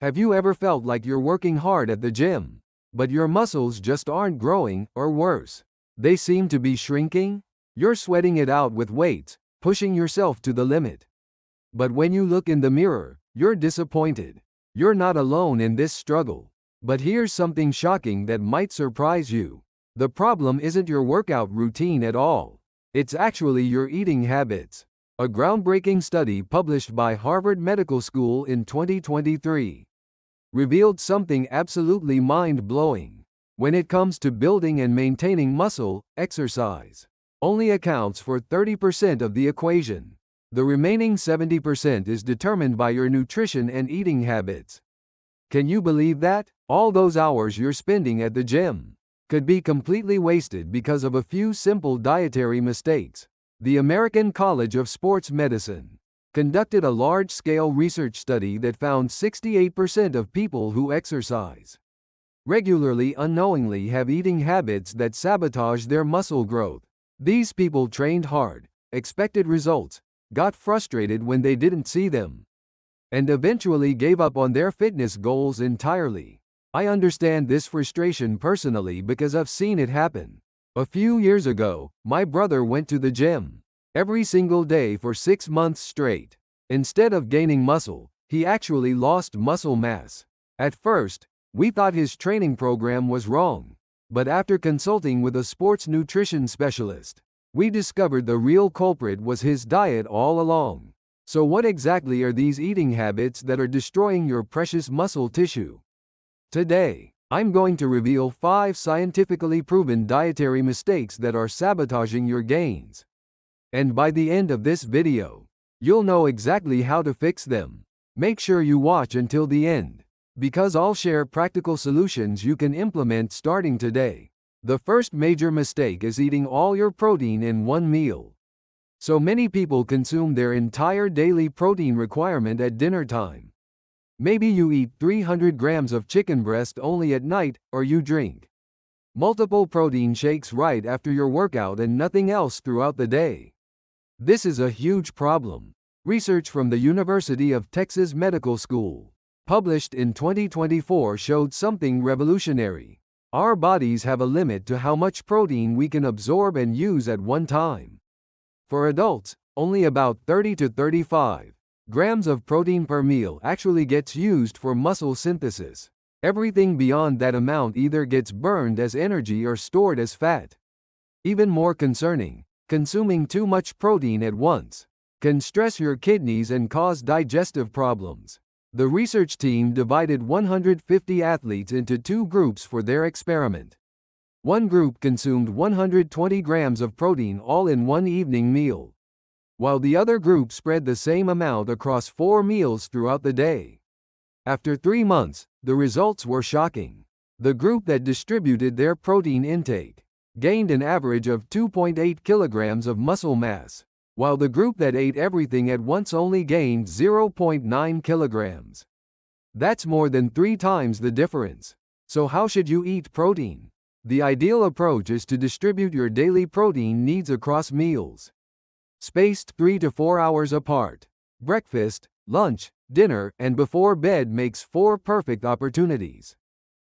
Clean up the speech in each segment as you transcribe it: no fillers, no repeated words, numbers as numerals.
Have you ever felt like you're working hard at the gym, but your muscles just aren't growing, or worse, they seem to be shrinking? You're sweating it out with weights, pushing yourself to the limit. But when you look in the mirror, you're disappointed. You're not alone in this struggle. But here's something shocking that might surprise you. The problem isn't your workout routine at all. It's actually your eating habits. A groundbreaking study published by Harvard Medical School in 2023 revealed something absolutely mind-blowing. When it comes to building and maintaining muscle, exercise only accounts for 30% of the equation. The remaining 70% is determined by your nutrition and eating habits. Can you believe that? All those hours you're spending at the gym could be completely wasted because of a few simple dietary mistakes. The American College of Sports Medicine conducted a large-scale research study that found 68% of people who exercise regularly unknowingly have eating habits that sabotage their muscle growth. These people trained hard, expected results, got frustrated when they didn't see them, and eventually gave up on their fitness goals entirely. I understand this frustration personally because I've seen it happen. A few years ago, my brother went to the gym every single day for 6 months straight. Instead of gaining muscle, he actually lost muscle mass. At first, we thought his training program was wrong, but after consulting with a sports nutrition specialist, we discovered the real culprit was his diet all along. So what exactly are these eating habits that are destroying your precious muscle tissue? Today, I'm going to reveal 5 scientifically proven dietary mistakes that are sabotaging your gains. And by the end of this video, you'll know exactly how to fix them. Make sure you watch until the end, because I'll share practical solutions you can implement starting today. The first major mistake is eating all your protein in one meal. So many people consume their entire daily protein requirement at dinner time. Maybe you eat 300 grams of chicken breast only at night, or you drink multiple protein shakes right after your workout and nothing else throughout the day. This is a huge problem. Research from the University of Texas Medical School, published in 2024, showed something revolutionary. Our bodies have a limit to how much protein we can absorb and use at one time. For adults, only about 30 to 35 grams of protein per meal actually gets used for muscle synthesis. Everything beyond that amount either gets burned as energy or stored as fat. Even more concerning, consuming too much protein at once can stress your kidneys and cause digestive problems. The research team divided 150 athletes into 2 groups for their experiment. One group consumed 120 grams of protein all in one evening meal, while the other group spread the same amount across 4 meals throughout the day. After 3 months, the results were shocking. The group that distributed their protein intake gained an average of 2.8 kilograms of muscle mass, while the group that ate everything at once only gained 0.9 kilograms. That's more than 3 times the difference. So how should you eat protein? The ideal approach is to distribute your daily protein needs across meals, spaced 3 to 4 hours apart. Breakfast, lunch, dinner, and before bed makes 4 perfect opportunities.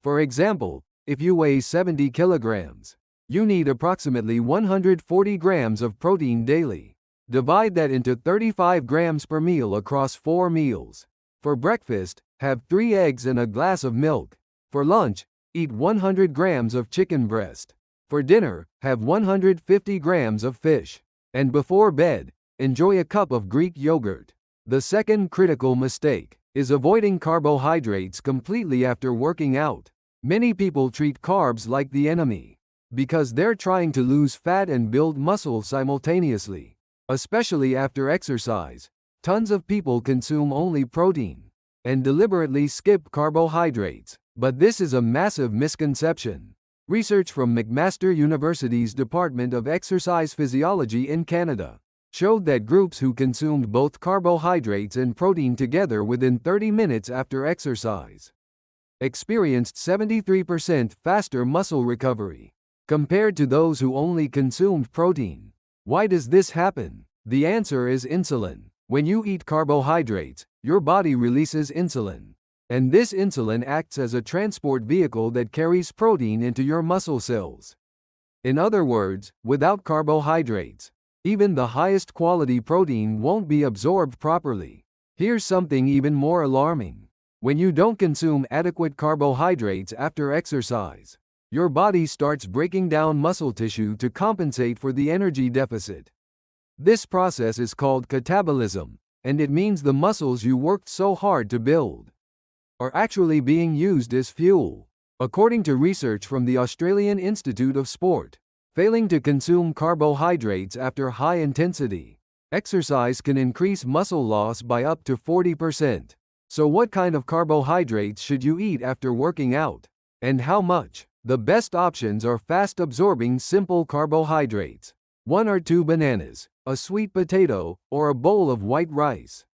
For example, if you weigh 70 kilograms, you need approximately 140 grams of protein daily. Divide that into 35 grams per meal across 4 meals. For breakfast, have 3 eggs and a glass of milk. For lunch, eat 100 grams of chicken breast. For dinner, have 150 grams of fish. And before bed, enjoy a cup of Greek yogurt. The second critical mistake is avoiding carbohydrates completely after working out. Many people treat carbs like the enemy because they're trying to lose fat and build muscle simultaneously. Especially after exercise, tons of people consume only protein and deliberately skip carbohydrates. But this is a massive misconception. Research from McMaster University's Department of Exercise Physiology in Canada showed that groups who consumed both carbohydrates and protein together within 30 minutes after exercise experienced 73% faster muscle recovery compared to those who only consumed protein. Why does this happen? The answer is insulin. When you eat carbohydrates, your body releases insulin. And this insulin acts as a transport vehicle that carries protein into your muscle cells. In other words, without carbohydrates, even the highest quality protein won't be absorbed properly. Here's something even more alarming. When you don't consume adequate carbohydrates after exercise, your body starts breaking down muscle tissue to compensate for the energy deficit. This process is called catabolism, and it means the muscles you worked so hard to build are actually being used as fuel. According to research from the Australian Institute of Sport, failing to consume carbohydrates after high-intensity exercise can increase muscle loss by up to 40%. So what kind of carbohydrates should you eat after working out? And how much? The best options are fast-absorbing simple carbohydrates. 1 or 2 bananas, a sweet potato, or a bowl of white rice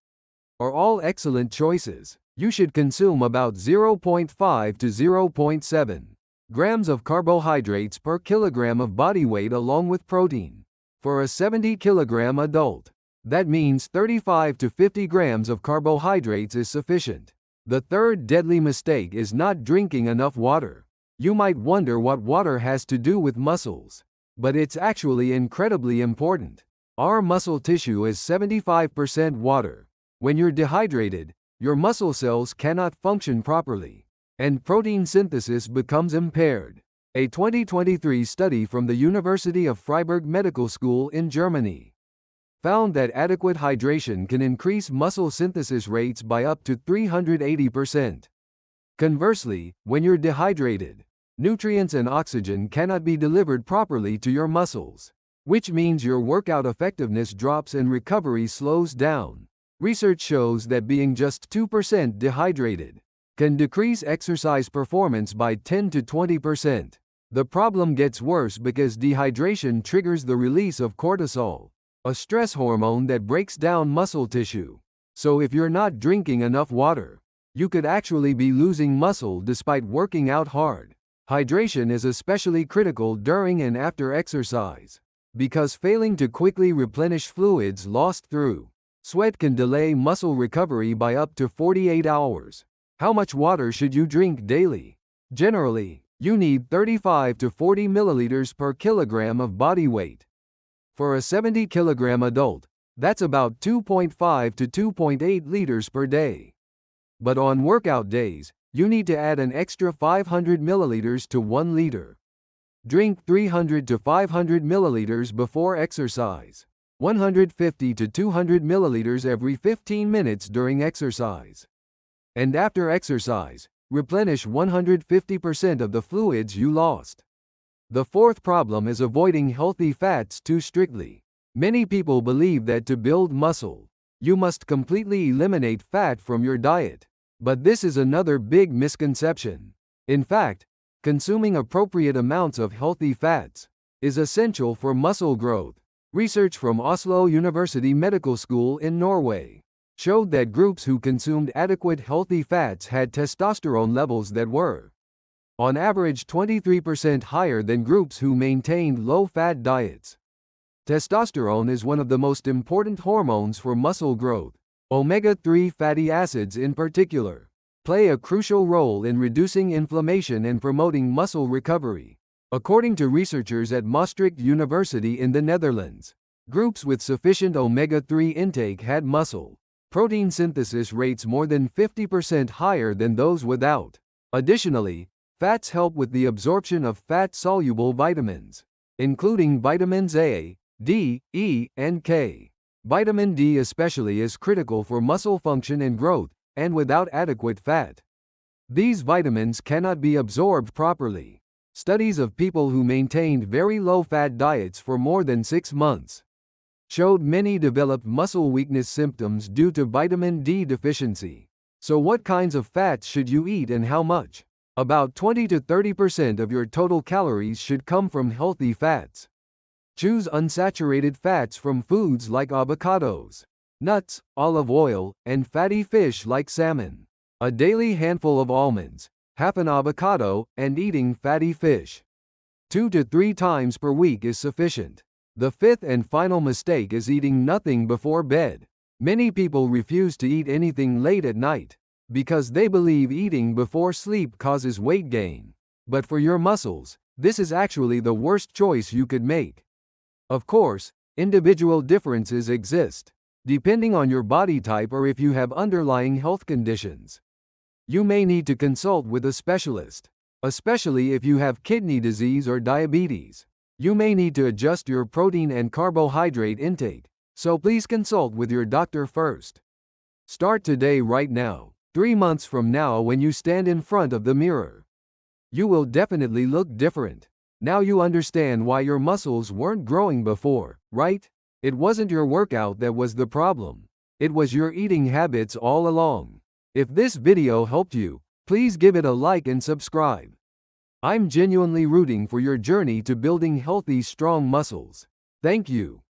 are all excellent choices. You should consume about 0.5 to 0.7 grams of carbohydrates per kilogram of body weight along with protein. For a 70-kilogram adult, that means 35 to 50 grams of carbohydrates is sufficient. The third deadly mistake is not drinking enough water. You might wonder what water has to do with muscles, but it's actually incredibly important. Our muscle tissue is 75% water. When you're dehydrated, your muscle cells cannot function properly, and protein synthesis becomes impaired. A 2023 study from the University of Freiburg Medical School in Germany found that adequate hydration can increase muscle synthesis rates by up to 380%. Conversely, when you're dehydrated, nutrients and oxygen cannot be delivered properly to your muscles, which means your workout effectiveness drops and recovery slows down. Research shows that being just 2% dehydrated can decrease exercise performance by 10 to 20%. The problem gets worse because dehydration triggers the release of cortisol, a stress hormone that breaks down muscle tissue. So if you're not drinking enough water, you could actually be losing muscle despite working out hard. Hydration is especially critical during and after exercise, because failing to quickly replenish fluids lost through sweat can delay muscle recovery by up to 48 hours. How much water should you drink daily? Generally, you need 35 to 40 milliliters per kilogram of body weight. For a 70-kilogram adult, that's about 2.5 to 2.8 liters per day. But on workout days, you need to add an extra 500 milliliters to 1 liter. Drink 300 to 500 milliliters before exercise. 150 to 200 milliliters every 15 minutes during exercise. And after exercise, replenish 150% of the fluids you lost. The fourth problem is avoiding healthy fats too strictly. Many people believe that to build muscle, you must completely eliminate fat from your diet. But this is another big misconception. In fact, consuming appropriate amounts of healthy fats is essential for muscle growth. Research from Oslo University Medical School in Norway showed that groups who consumed adequate healthy fats had testosterone levels that were, on average, 23% higher than groups who maintained low-fat diets. Testosterone is one of the most important hormones for muscle growth. Omega-3 fatty acids in particular play a crucial role in reducing inflammation and promoting muscle recovery. According to researchers at Maastricht University in the Netherlands, groups with sufficient omega-3 intake had muscle protein synthesis rates more than 50% higher than those without. Additionally, fats help with the absorption of fat-soluble vitamins, including vitamins A, D, E, and K. Vitamin D especially is critical for muscle function and growth, and without adequate fat, these vitamins cannot be absorbed properly. Studies of people who maintained very low-fat diets for more than 6 months showed many developed muscle weakness symptoms due to vitamin D deficiency. So what kinds of fats should you eat and how much? About 20 to 30% of your total calories should come from healthy fats. Choose unsaturated fats from foods like avocados, nuts, olive oil, and fatty fish like salmon. A daily handful of almonds, half an avocado, and eating fatty fish 2 to 3 times per week is sufficient. The fifth and final mistake is eating nothing before bed. Many people refuse to eat anything late at night. because they believe eating before sleep causes weight gain. But for your muscles, this is actually the worst choice you could make. Of course, individual differences exist, depending on your body type or if you have underlying health conditions. You may need to consult with a specialist, especially if you have kidney disease or diabetes. You may need to adjust your protein and carbohydrate intake, so please consult with your doctor first. Start today, right now. 3 months from now, when you stand in front of the mirror, you will definitely look different. Now you understand why your muscles weren't growing before, right? It wasn't your workout that was the problem. It was your eating habits all along. If this video helped you, please give it a like and subscribe. I'm genuinely rooting for your journey to building healthy, strong muscles. Thank you.